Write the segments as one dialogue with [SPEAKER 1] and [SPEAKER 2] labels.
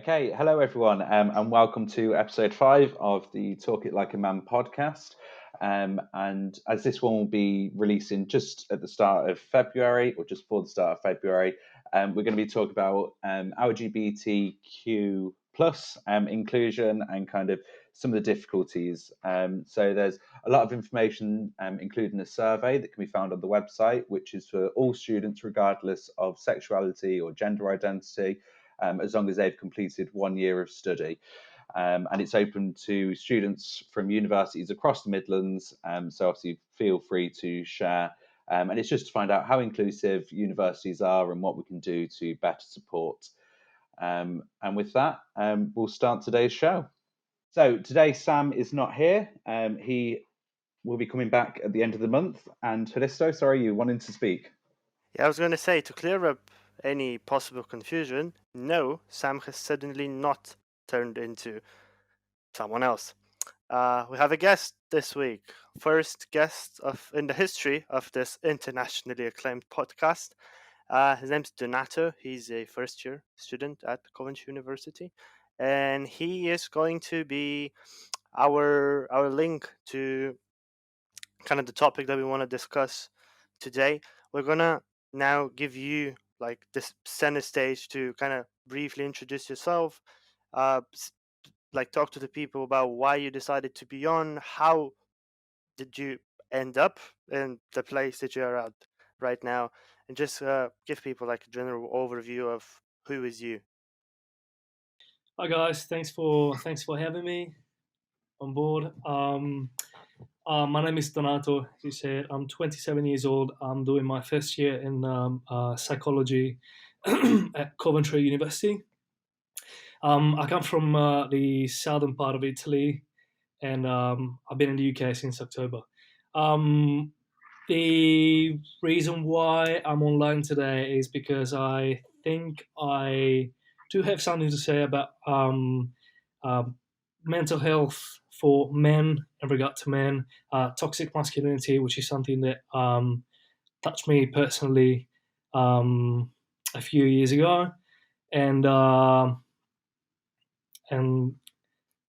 [SPEAKER 1] Okay, hello everyone, and welcome to episode 5 of the Talk It Like a Man podcast. And as this one will be releasing just at the start of February, or just before the start of February, we're going to be talking about LGBTQ plus inclusion and kind of some of the difficulties. So there's a lot of information, including a survey that can be found on the website, which is for all students, regardless of sexuality or gender identity. As long as they've completed 1 year of study. And it's open to students from universities across the Midlands. So obviously feel free to share. And it's just to find out how inclusive universities are and what we can do to better support. And with that, we'll start today's show. So today, Sam is not here. He will be coming back at the end of the month. And Hristo, sorry, you wanted to speak?
[SPEAKER 2] Yeah, I was going to say, to clear up any possible confusion, no, Sam has suddenly not turned into someone else. We have a guest this week, first guest in the history of this internationally acclaimed podcast. His name's Donato. He's a first-year student at Coventry University, and he is going to be our link to kind of the topic that we want to discuss today. We're gonna now give you like this center stage to kind of briefly introduce yourself, like talk to the people about why you decided to be on, how did you end up in the place that you're at right now, and just give people like a general overview of who is you.
[SPEAKER 3] Hi guys, thanks for having me on board. My name is Donato. As you said, I'm 27 years old. I'm doing my first year in psychology at Coventry University. I come from the southern part of Italy, and I've been in the UK since October. The reason why I'm online today is because I think I do have something to say about mental health for men in regard to men, toxic masculinity, which is something that touched me personally a few years ago, and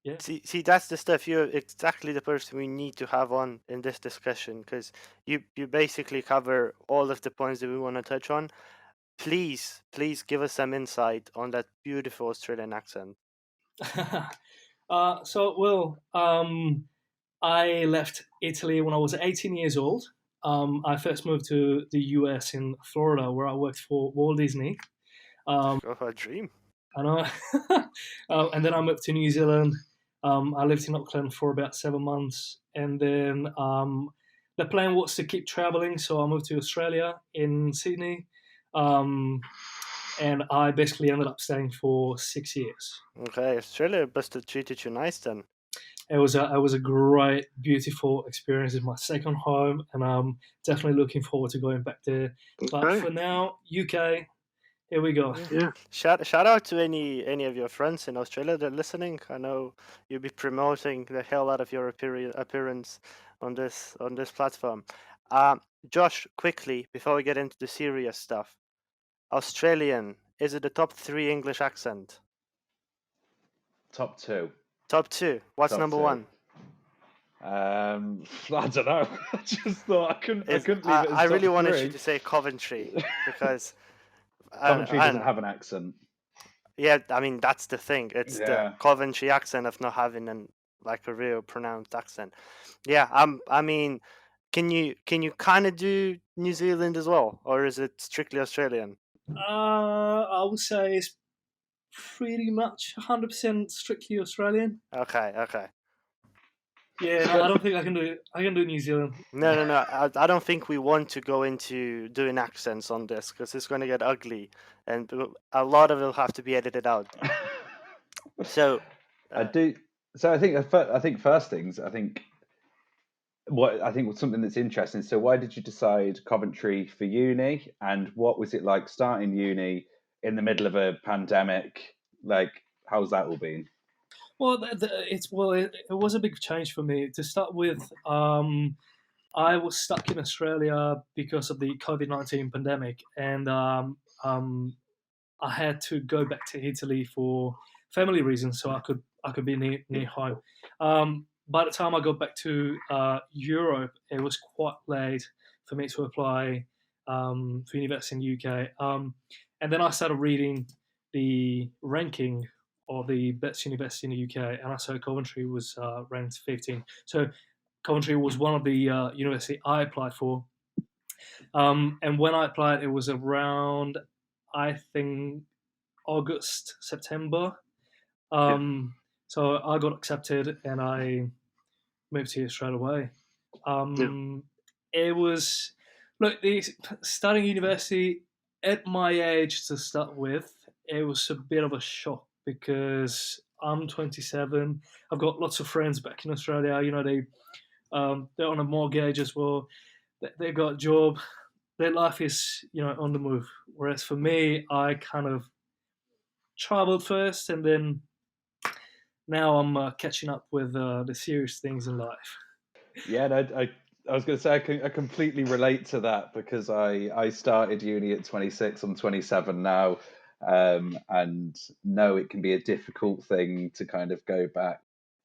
[SPEAKER 3] yeah.
[SPEAKER 2] See, that's the stuff. You're exactly the person we need to have on in this discussion, because you basically cover all of the points that we want to touch on. Please give us some insight on that beautiful Australian accent.
[SPEAKER 3] I left Italy when I was 18 years old. I first moved to the US in Florida, where I worked for Walt Disney.
[SPEAKER 2] A dream.
[SPEAKER 3] I know. And then I moved to New Zealand. I lived in Auckland for about 7 months, and then the plan was to keep traveling. So I moved to Australia in Sydney, and I basically ended up staying for 6 years.
[SPEAKER 2] Okay, Australia must have treated you nice then.
[SPEAKER 3] It was a great, beautiful experience. It's my second home, and I'm definitely looking forward to going back there. Okay. But for now, UK. Here we go.
[SPEAKER 2] Yeah. Shout out to any of your friends in Australia that are listening. I know you'll be promoting the hell out of your appearance on this platform. Josh, quickly before we get into the serious stuff, Australian, is it the top 3 English accent?
[SPEAKER 1] Top 2.
[SPEAKER 2] Top 2. What's
[SPEAKER 1] Top
[SPEAKER 2] number
[SPEAKER 1] 2.
[SPEAKER 2] 1?
[SPEAKER 1] I don't know. I just thought I couldn't leave it as
[SPEAKER 2] I really
[SPEAKER 1] top
[SPEAKER 2] wanted
[SPEAKER 1] 3.
[SPEAKER 2] you to say Coventry because
[SPEAKER 1] Coventry doesn't have an accent.
[SPEAKER 2] Yeah, I mean that's the thing. It's the Coventry accent of not having a real pronounced accent. Yeah, I mean, can you kind of do New Zealand as well, or is it strictly Australian?
[SPEAKER 3] I would say it's pretty much 100% strictly Australian.
[SPEAKER 2] Okay.
[SPEAKER 3] Yeah, no, I don't think I can do New Zealand.
[SPEAKER 2] No. I don't think we want to go into doing accents on this because it's going to get ugly, and a lot of it will have to be edited out. So
[SPEAKER 1] I do. So I think first things. I think something that's interesting. So why did you decide Coventry for uni, and what was it like starting uni in the middle of a pandemic? Like, how's that all been?
[SPEAKER 3] Well, it was a big change for me. To start with, I was stuck in Australia because of the COVID-19 pandemic, and I had to go back to Italy for family reasons, so I could be near home. By the time I got back to Europe, it was quite late for me to apply for university in the UK. And then I started reading the ranking of the best university in the UK, and I saw Coventry was ranked 15. So Coventry was one of the university I applied for. And when I applied, it was around, I think, August, September. So I got accepted and I moved here straight away. It was, look, starting university at my age to start with, it was a bit of a shock because I'm 27. I've got lots of friends back in Australia. They're on a mortgage as well. They got a job. Their life is on the move. Whereas for me, I kind of traveled first, and then now I'm catching up with the serious things in life.
[SPEAKER 1] Yeah, no, I was going to say I completely relate to that because I started uni at 26. I'm 27 now, and no, it can be a difficult thing to kind of go back,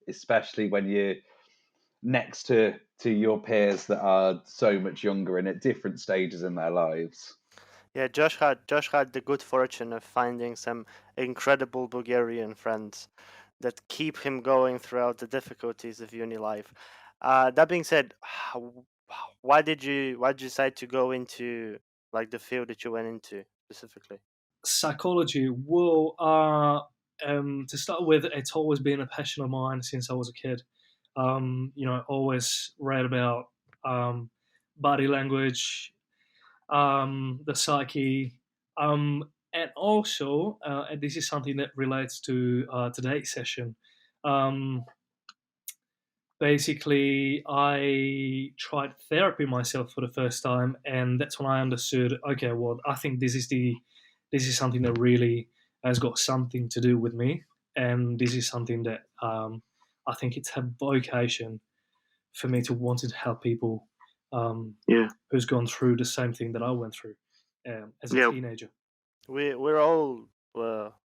[SPEAKER 1] especially when you're next to your peers that are so much younger and at different stages in their lives.
[SPEAKER 2] Yeah, Josh had the good fortune of finding some incredible Bulgarian friends that keep him going throughout the difficulties of uni life. That being said, why did you decide to go into like the field that you went into specifically?
[SPEAKER 3] Psychology. Well, to start with, it's always been a passion of mine since I was a kid. Always read about body language, the psyche, and also, and this is something that relates to today's session. Um, Basically, I tried therapy myself for the first time, and that's when I understood. Okay, well, I think this is something that really has got something to do with me, and this is something that I think it's a vocation for me to want to help people who's gone through the same thing that I went through as a teenager.
[SPEAKER 2] We're all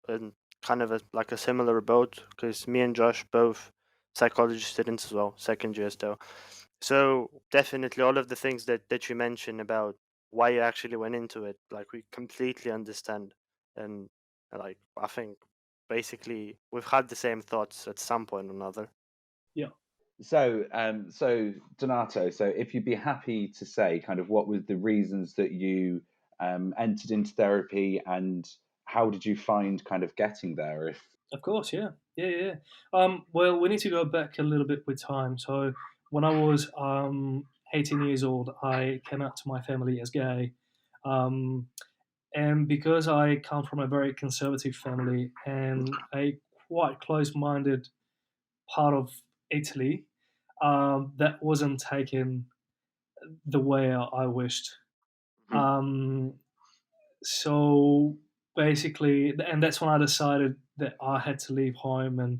[SPEAKER 2] in kind of like a similar boat because me and Josh both psychology students as well, second year still. So definitely all of the things that you mentioned about why you actually went into it, like we completely understand, and like I think basically we've had the same thoughts at some point or another.
[SPEAKER 3] Yeah.
[SPEAKER 1] So Donato, so if you'd be happy to say kind of what were the reasons that you entered into therapy and how did you find kind of getting there?
[SPEAKER 3] Of course, yeah. Well, we need to go back a little bit with time. So when I was 18 years old, I came out to my family as gay. Um, and because I come from a very conservative family and a quite close-minded part of Italy, that wasn't taken the way I wished. Um, so basically, and that's when I decided that I had to leave home and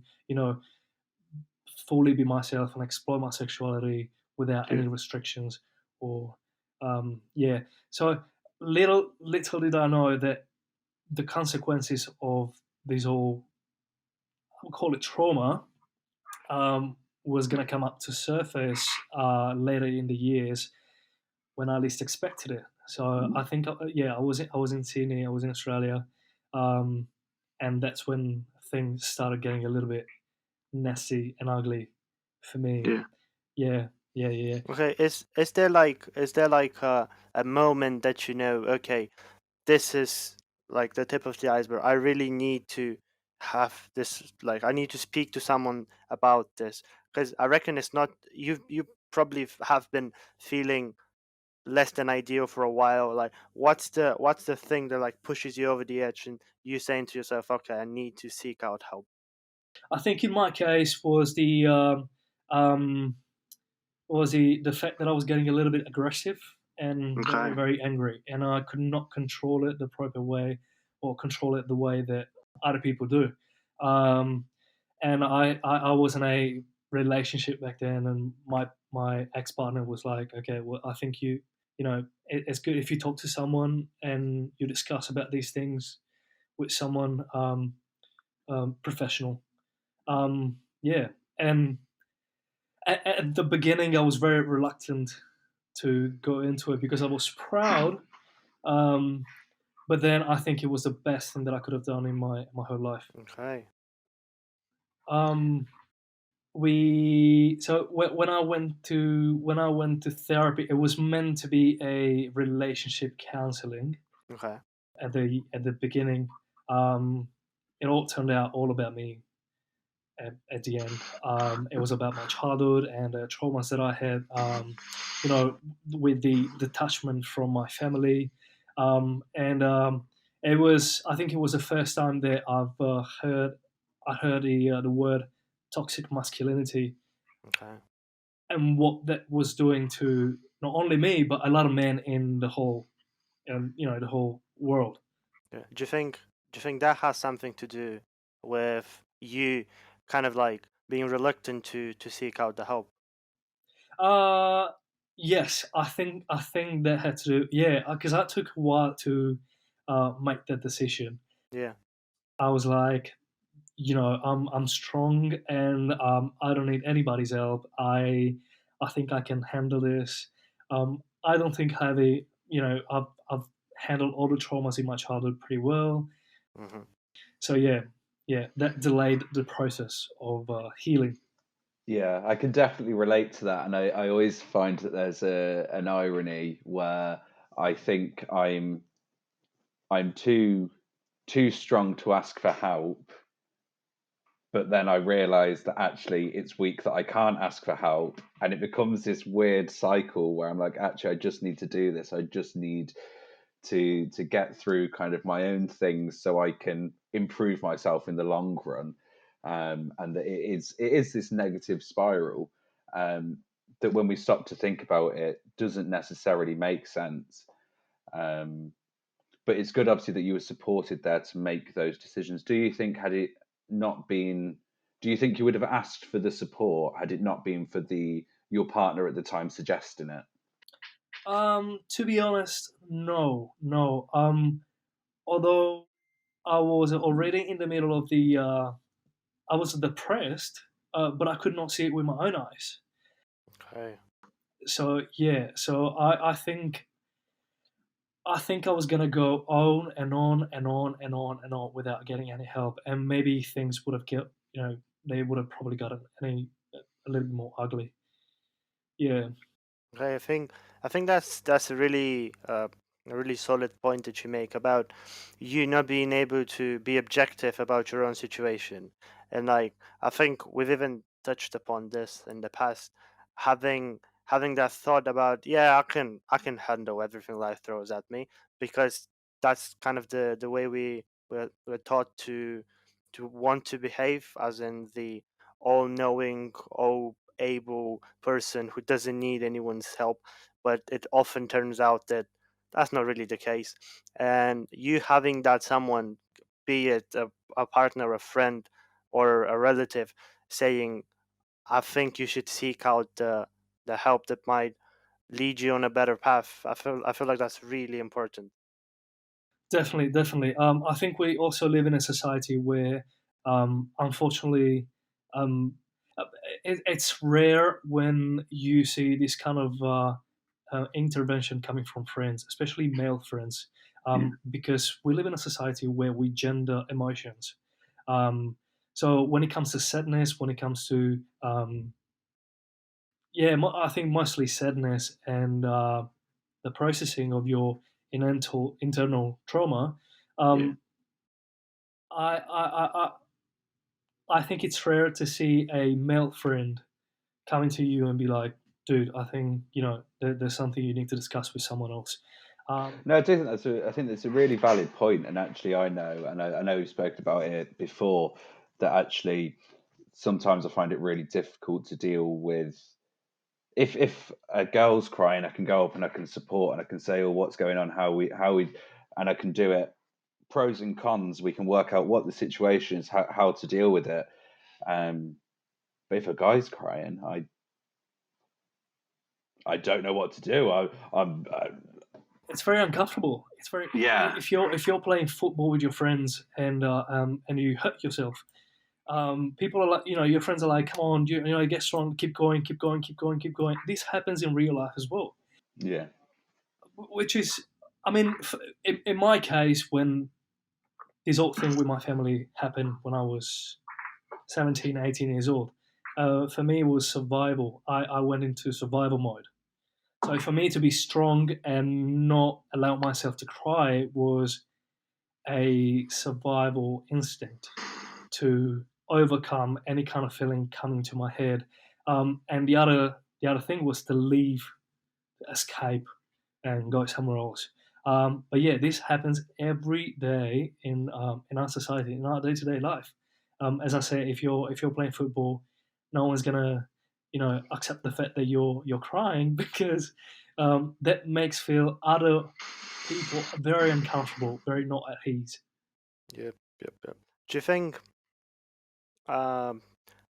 [SPEAKER 3] fully be myself and explore my sexuality without any restrictions or yeah. So little did I know that the consequences of these all, I'll call it trauma, was going to come up to surface later in the years when I least expected it. So I think, yeah, I was in Sydney, I was in Australia, and that's when things started getting a little bit nasty and ugly for me. Yeah.
[SPEAKER 2] Okay, is there like a moment that okay, this is like the tip of the iceberg. I really need to have this, like I need to speak to someone about this because I reckon it's not you probably have been feeling less than ideal for a while. Like what's the thing that like pushes you over the edge and you saying to yourself, okay, I need to seek out help.
[SPEAKER 3] I think in my case was um, the fact that I was getting a little bit aggressive and very, very angry, and I could not control it the proper way or control it the way that other people do. Um, and I was in a relationship back then, and my ex partner was like, okay, well, I think it's good if you talk to someone and you discuss about these things with someone professional. Yeah, and at the beginning, I was very reluctant to go into it because I was proud. Um, but then I think it was the best thing that I could have done in my whole life.
[SPEAKER 2] Okay.
[SPEAKER 3] Um, we so when I went to therapy, it was meant to be a relationship counseling
[SPEAKER 2] Okay.
[SPEAKER 3] at the beginning. Um, it all turned out all about me at the end. It was about my childhood and traumas that I had. With the detachment from my family, and it was. I think it was the first time that I heard the word toxic masculinity
[SPEAKER 2] Okay.
[SPEAKER 3] and what that was doing to not only me but a lot of men in the whole world.
[SPEAKER 2] Yeah. Do you think that has something to do with you kind of like being reluctant to seek out the help?
[SPEAKER 3] Uh, yes, I think that had to do. Yeah, because that took a while to make that decision.
[SPEAKER 2] Yeah.
[SPEAKER 3] I was like, I'm strong and I don't need anybody's help. I think I can handle this. I don't think I've handled all the traumas in my childhood pretty well.
[SPEAKER 2] Hmm.
[SPEAKER 3] So yeah, that delayed the process of healing.
[SPEAKER 1] Yeah, I can definitely relate to that, and I always find that there's an irony where I think I'm too strong to ask for help, but then I realize that actually it's weak that I can't ask for help, and it becomes this weird cycle where I'm like, actually, I just need to do this. I just need to get through kind of my own things so I can improve myself in the long run. And that it is this negative spiral that when we stop to think about it doesn't necessarily make sense. Um, but it's good, obviously, that you were supported there to make those decisions. Do you think had it not been, do you think you would have asked for the support had it not been for the your partner at the time suggesting it?
[SPEAKER 3] To be honest, no, no. Although I was already in the middle of I was depressed, but I could not see it with my own eyes.
[SPEAKER 2] Okay.
[SPEAKER 3] So yeah, so I think I was gonna go on and on and on and on and on without getting any help, and maybe things would have they would have probably gotten a little bit more ugly. Yeah,
[SPEAKER 2] Okay, I think that's a really solid point that you make about you not being able to be objective about your own situation. And like I think we've even touched upon this in the past, having that thought about, yeah, I can handle everything life throws at me, because that's kind of the way we're taught to want to behave, as in the all knowing, all able person who doesn't need anyone's help. But it often turns out that that's not really the case. And you having that someone, be it a partner, a friend, or a relative, saying, I think you should seek out the help that might lead you on a better path. I feel like that's really important.
[SPEAKER 3] definitely, definitely. I think we also live in a society where, unfortunately, um, uh, it's rare when you see this kind of intervention coming from friends, especially male friends, because we live in a society where we gender emotions. Um, so when it comes to sadness, when it comes to yeah, I think mostly sadness and the processing of your internal trauma.
[SPEAKER 1] Yeah.
[SPEAKER 3] Um, I think it's rare to see a male friend coming to you and be like, "Dude, I think there's something you need to discuss with someone else."
[SPEAKER 1] No, I do think I think that's a really valid point, and actually, I know we've spoken about it before. That actually, sometimes I find it really difficult to deal with. If a girl's crying, I can go up and I can support and I can say, "Oh, what's going on? How we," and I can do it. Pros and cons. We can work out what the situation is, how to deal with it. Um, but if a guy's crying, I don't know what to do. I'm
[SPEAKER 3] it's very uncomfortable. It's very if you're playing football with your friends and you hurt yourself. People are like, your friends are like, come on, get strong, keep going, keep going, keep going, keep going. This happens in real life as well.
[SPEAKER 1] Yeah.
[SPEAKER 3] Which is, I mean, in my case, when this whole thing with my family happened when I was 17, 18 years old, for me it was survival. I went into survival mode. So for me to be strong and not allow myself to cry was a survival instinct to overcome any kind of feeling coming to my head. And the other thing was to leave, escape, and go somewhere else. But yeah, this happens every day in our society, in our day-to-day life. As I say, if you're playing football, no one's gonna accept the fact that you're crying because that makes feel other people very uncomfortable, very not at ease.
[SPEAKER 2] Yep. Do you think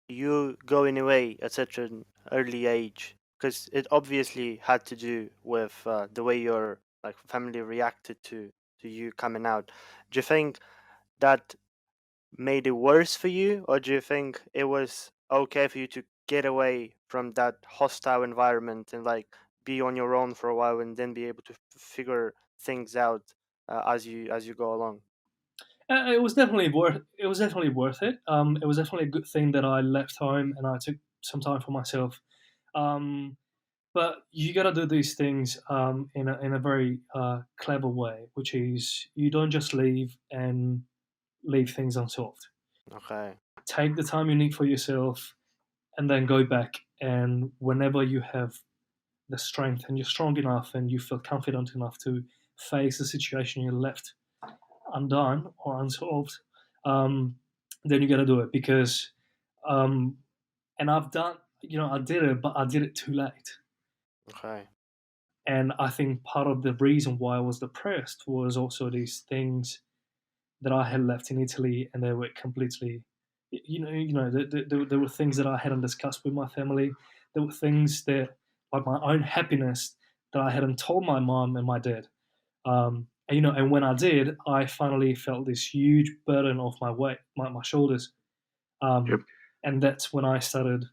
[SPEAKER 2] you going away at such an early age, because it obviously had to do with the way your like family reacted to you coming out? Do you think that made it worse for you, or do you think it was okay for you to get away from that hostile environment and like be on your own for a while and then be able to figure things out as you go along?
[SPEAKER 3] It was definitely worth. It was definitely worth it. It was definitely a good thing that I left home and I took some time for myself. Um, but you got to do these things in a very clever way, which is you don't just leave and leave things unsolved.
[SPEAKER 2] Okay.
[SPEAKER 3] Take the time you need for yourself, and then go back. And whenever you have the strength and you're strong enough and you feel confident enough to face the situation you left undone or unsolved, um, then you got to do it because, um, and I've done, I did it, but I did it too late.
[SPEAKER 2] Okay.
[SPEAKER 3] And I think part of the reason why I was depressed was also these things that I had left in Italy, and they were completely, there were things that I hadn't discussed with my family. There were things that, like my own happiness, that I hadn't told my mom and my dad. And when I did, I finally felt this huge burden off my weight, my shoulders,
[SPEAKER 1] Yep.
[SPEAKER 3] and that's when I started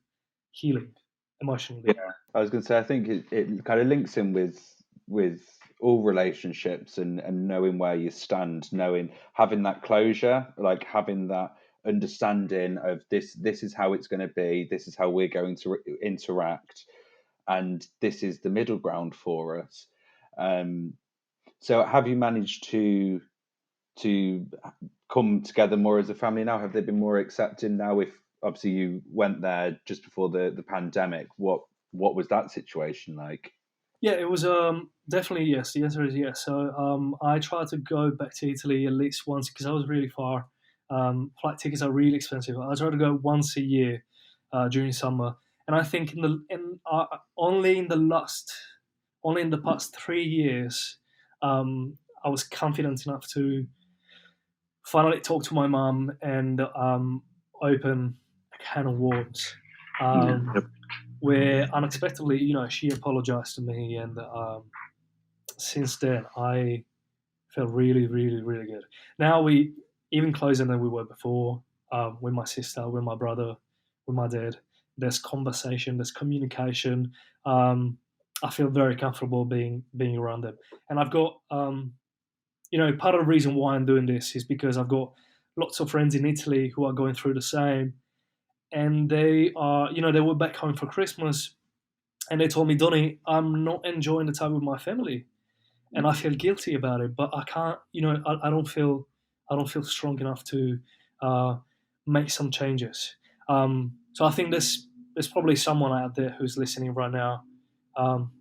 [SPEAKER 3] healing emotionally.
[SPEAKER 1] Yeah, I was going to say, I think it kind of links in with all relationships and knowing where you stand, knowing having that closure, like having that understanding of this is how it's going to be, this is how we're going to interact, and this is the middle ground for us. So have you managed to come together more as a family now? Have they been more accepting now? If obviously you went there just before the pandemic, what was that situation like?
[SPEAKER 3] Yeah, it was definitely yes. The answer is yes. So I tried to go back to Italy at least once because I was really far. Flight tickets are really expensive. I tried to go once a year during summer, and I think only in the past 3 years, I was confident enough to finally talk to my mum and open a can of worms. Um,
[SPEAKER 1] Yep.
[SPEAKER 3] where unexpectedly, she apologized to me, and since then, I feel really, really, really good. Now we even closer than we were before. With my sister, with my brother, with my dad. There's conversation, there's communication. I feel very comfortable being around them, and I've got part of the reason why I'm doing this is because I've got lots of friends in Italy who are going through the same, and they were back home for Christmas, and they told me, Donny, I'm not enjoying the time with my family, and I feel guilty about it, but I can't. I don't feel strong enough to uh, make some changes. So I think there's probably someone out there who's listening right now. Um,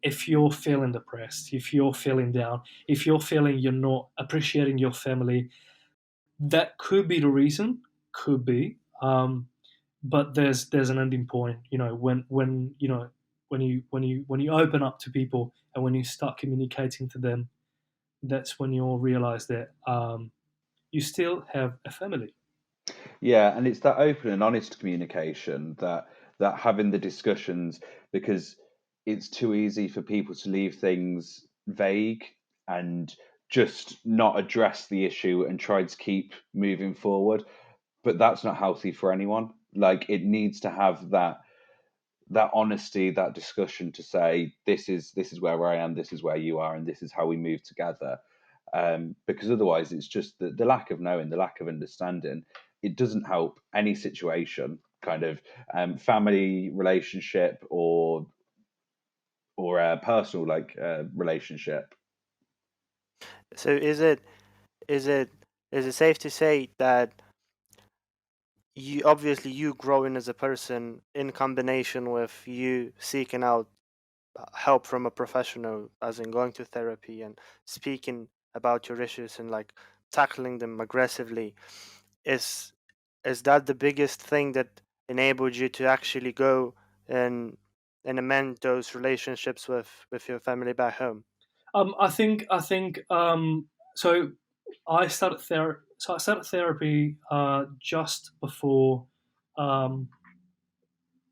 [SPEAKER 3] if you're feeling depressed, if you're feeling down, if you're feeling you're not appreciating your family, that could be the reason. Could be. But there's an ending point. When you open up to people and when you start communicating to them, that's when you'll realize that you still have a family.
[SPEAKER 1] Yeah, and it's that open and honest communication that having the discussions, because it's too easy for people to leave things vague and just not address the issue and try to keep moving forward. But that's not healthy for anyone. Like, it needs to have that honesty, that discussion to say, this is where I am, this is where you are, and this is how we move together. Because otherwise, it's just the lack of knowing, the lack of understanding. It doesn't help any situation, kind of family relationship or a personal relationship.
[SPEAKER 2] So is it safe to say that you growing as a person in combination with you seeking out help from a professional, as in going to therapy and speaking about your issues and like tackling them aggressively, is that the biggest thing that enabled you to actually go and amend those relationships with your family back home?
[SPEAKER 3] I think so. I started therapy just before I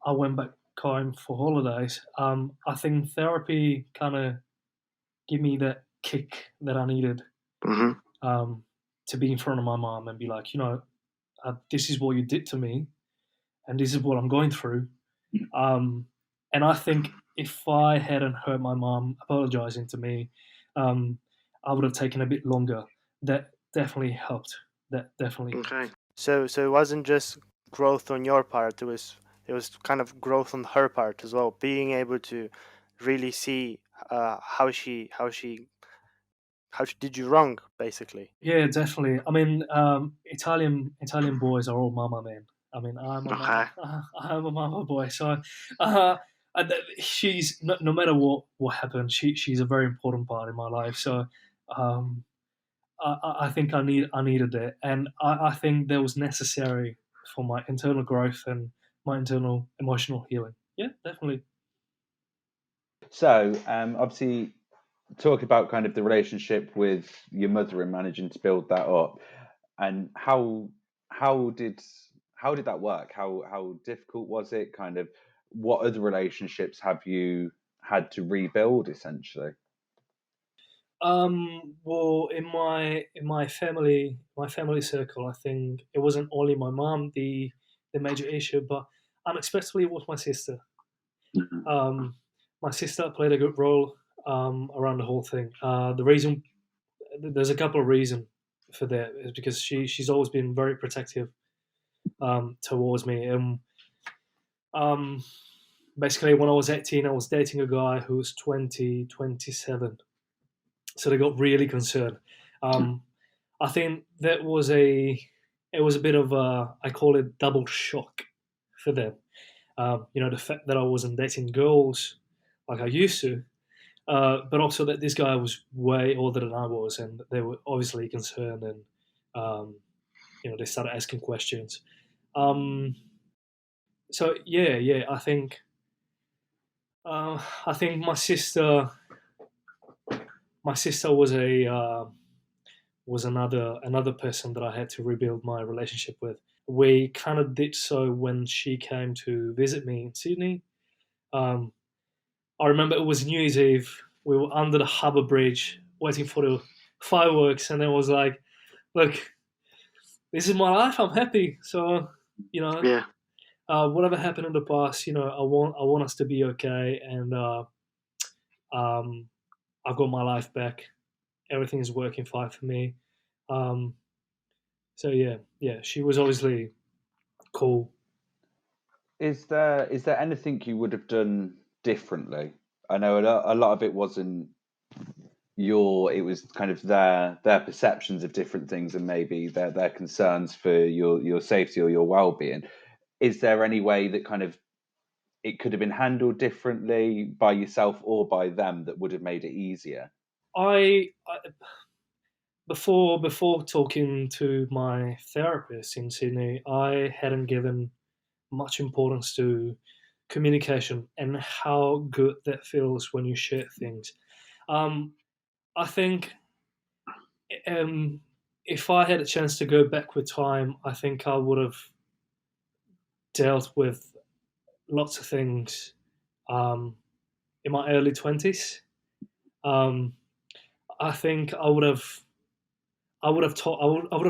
[SPEAKER 3] went back home for holidays. I think therapy kind of gave me that kick that I needed to be in front of my mom and be like, this is what you did to me, and this is what I'm going through. And I think if I hadn't heard my mom apologizing to me, I would have taken a bit longer. That definitely helped. That definitely.
[SPEAKER 2] Okay. So it wasn't just growth on your part. It was kind of growth on her part as well. Being able to really see how she did you wrong, basically.
[SPEAKER 3] Yeah, definitely. I mean, Italian boys are all mama men. I mean, I'm a mama boy. So, she's no matter what happens, she's a very important part in my life. So, um, I think I needed it, and I think that was necessary for my internal growth and my internal emotional healing. Yeah, definitely.
[SPEAKER 1] So, obviously, talk about kind of the relationship with your mother and managing to build that up, and how did that work? How difficult was it? Kind of, what other relationships have you had to rebuild essentially?
[SPEAKER 3] Well, in my family circle, I think it wasn't only my mom the major issue, but unexpectedly it was my sister. Um, my sister played a good role around the whole thing. The reason there's a couple of reasons for that is because she's always been very protective towards me. And basically, when I was 18, I was dating a guy who was 27. So they got really concerned. I think that was it was a bit of a, I call it double shock for them. The fact that I wasn't dating girls like I used to, but also that this guy was way older than I was, and they were obviously concerned, and they started asking questions. So yeah, I think my sister was another person that I had to rebuild my relationship with. We kind of did so when she came to visit me in Sydney. Um, I remember it was New Year's Eve. We were under the Harbour Bridge waiting for the fireworks, and it was like, look, this is my life. I'm happy. So,
[SPEAKER 2] Yeah.
[SPEAKER 3] whatever happened in the past, I want us to be okay, and I've got my life back. Everything is working fine for me. Um, so yeah, she was obviously cool.
[SPEAKER 1] Is there anything you would have done differently? I know a lot of it wasn't it was kind of their perceptions of different things and maybe their concerns for your safety or your well-being. Is there any way that kind of it could have been handled differently by yourself or by them that would have made it easier?
[SPEAKER 3] I before talking to my therapist in Sydney, I hadn't given much importance to communication and how good that feels when you share things. Um, I think if I had a chance to go back with time, I think I would have dealt with lots of things in my early 20s. I think I would have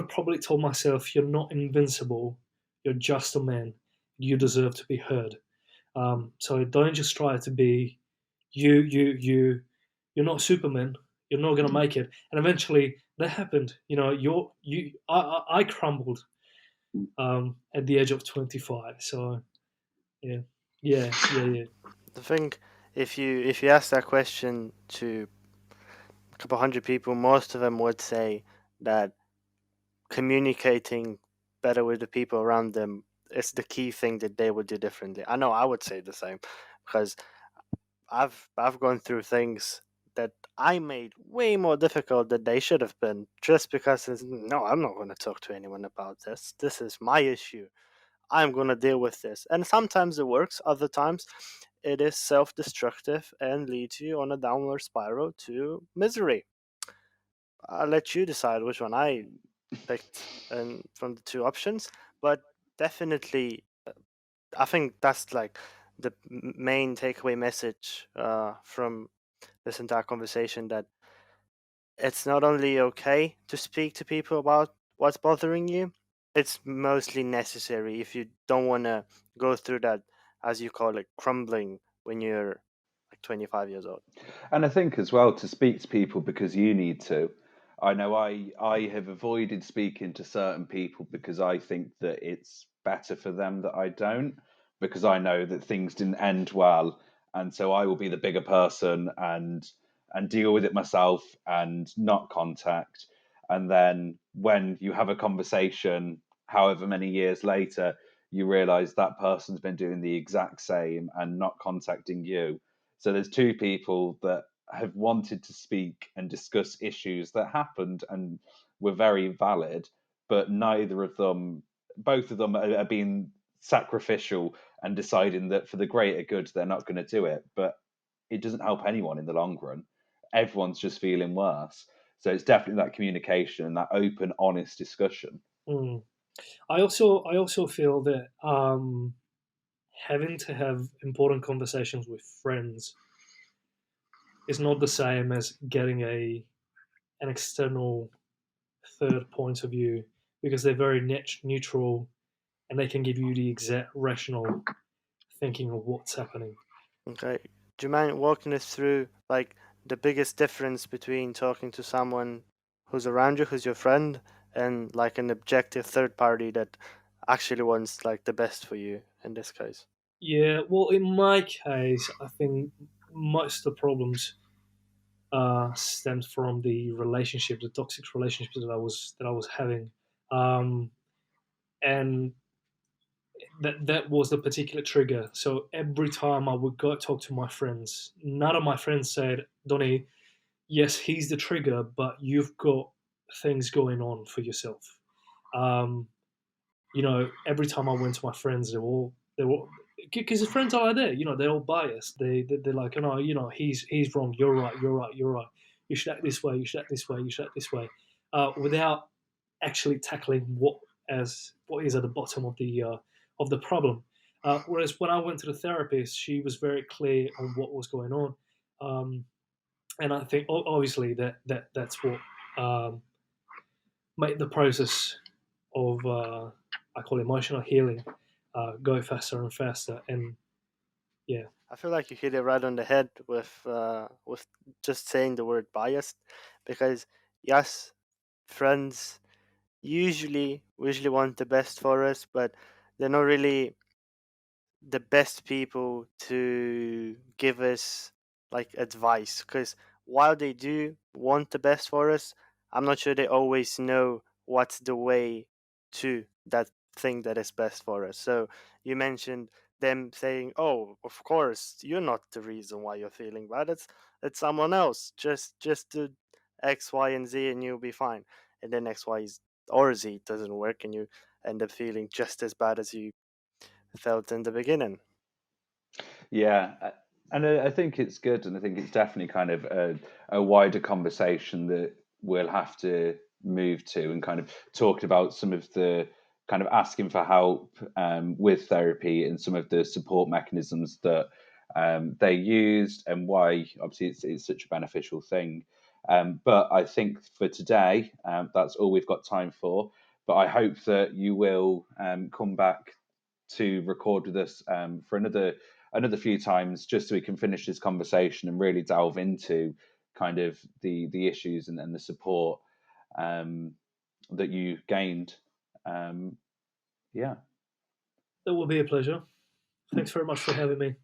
[SPEAKER 3] probably told myself, "You're not invincible. You're just a man. You deserve to be heard. So don't just try to be you. You're not Superman. You're not gonna make it." And eventually, that happened. I crumbled at the age of 25. So yeah, yeah.
[SPEAKER 2] I think if you ask that question to a couple hundred people, most of them would say that communicating better with the people around them is the key thing that they would do differently. I know I would say the same because I've gone through things that I made way more difficult than they should have been just because no, I'm not going to talk to anyone about this. This is my issue. I'm going to deal with this. And sometimes it works, other times it is self destructive and leads you on a downward spiral to misery. I'll let you decide which one I picked and from the two options, but definitely, I think that's like the main takeaway message from this entire conversation, that it's not only okay to speak to people about what's bothering you, it's mostly necessary if you don't want to go through that, as you call it, crumbling when you're like 25 years old.
[SPEAKER 1] And I think as well to speak to people because you need to. I know I have avoided speaking to certain people because I think that it's better for them that I don't, because I know that things didn't end well, and so I will be the bigger person and deal with it myself and not contact. And then when you have a conversation, however many years later, you realize that person's been doing the exact same and not contacting you. So there's two people that have wanted to speak and discuss issues that happened and were very valid, but both of them are being sacrificial and deciding that for the greater good, they're not going to do it. But it doesn't help anyone in the long run. Everyone's just feeling worse. So it's definitely that communication and that open, honest discussion.
[SPEAKER 3] Mm. I also feel that having to have important conversations with friends is not the same as getting an external third point of view, because they're very neutral and they can give you the exact rational thinking of what's happening.
[SPEAKER 2] Okay. Do you mind walking us through like the biggest difference between talking to someone who's around you, who's your friend, and like an objective third party that actually wants like the best for you in this case?
[SPEAKER 3] Yeah, well, in my case, I think most of the problems stemmed from the relationship, the toxic relationships that I was having, and that was the particular trigger. So every time I would go talk to my friends, none of my friends said, "Donny, yes, he's the trigger, but you've got things going on for yourself." Um, every time I went to my friends, they were because the friends are like that. They're all biased. They're like, he's wrong. You're right. You're right. You're right. You should act this way. You should act this way. You should act this way, without actually tackling what is at the bottom of the problem. Whereas when I went to the therapist, she was very clear on what was going on, and I think obviously that's what um, made the process of I call emotional healing go faster and faster. And yeah,
[SPEAKER 2] I feel like you hit it right on the head with just saying the word biased, because yes, friends usually want the best for us, but they're not really the best people to give us like advice, because while they do want the best for us, I'm not sure they always know what's the way to that thing that is best for us. So you mentioned them saying, "Oh, of course you're not the reason why you're feeling bad, it's someone else, just do X, Y, and Z and you'll be fine." And then X, Y, or Z doesn't work and you end up feeling just as bad as you felt in the beginning.
[SPEAKER 1] Yeah, and I think it's good, and I think it's definitely kind of a wider conversation that we'll have to move to, and kind of talking about some of the kind of asking for help with therapy and some of the support mechanisms that they used and why obviously it's such a beneficial thing. But I think for today, that's all we've got time for. But I hope that you will come back to record with us for another few times, just so we can finish this conversation and really delve into kind of the issues and the support that you gained. Yeah.
[SPEAKER 3] It will be a pleasure. Thanks very much for having me.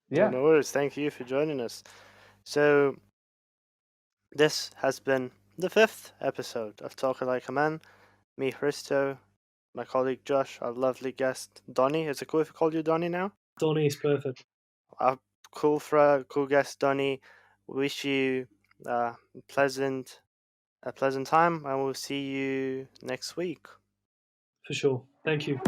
[SPEAKER 1] Yeah.
[SPEAKER 2] No worries. Thank you for joining us. So, this has been the 5th episode of Talk Like a Man. Me, Hristo, my colleague Josh, our lovely guest Donny. Is it cool if I call you Donny now?
[SPEAKER 3] Donny is perfect.
[SPEAKER 2] Our cool guest Donny. Wish you a pleasant time, and we'll see you next week.
[SPEAKER 3] For sure. Thank you.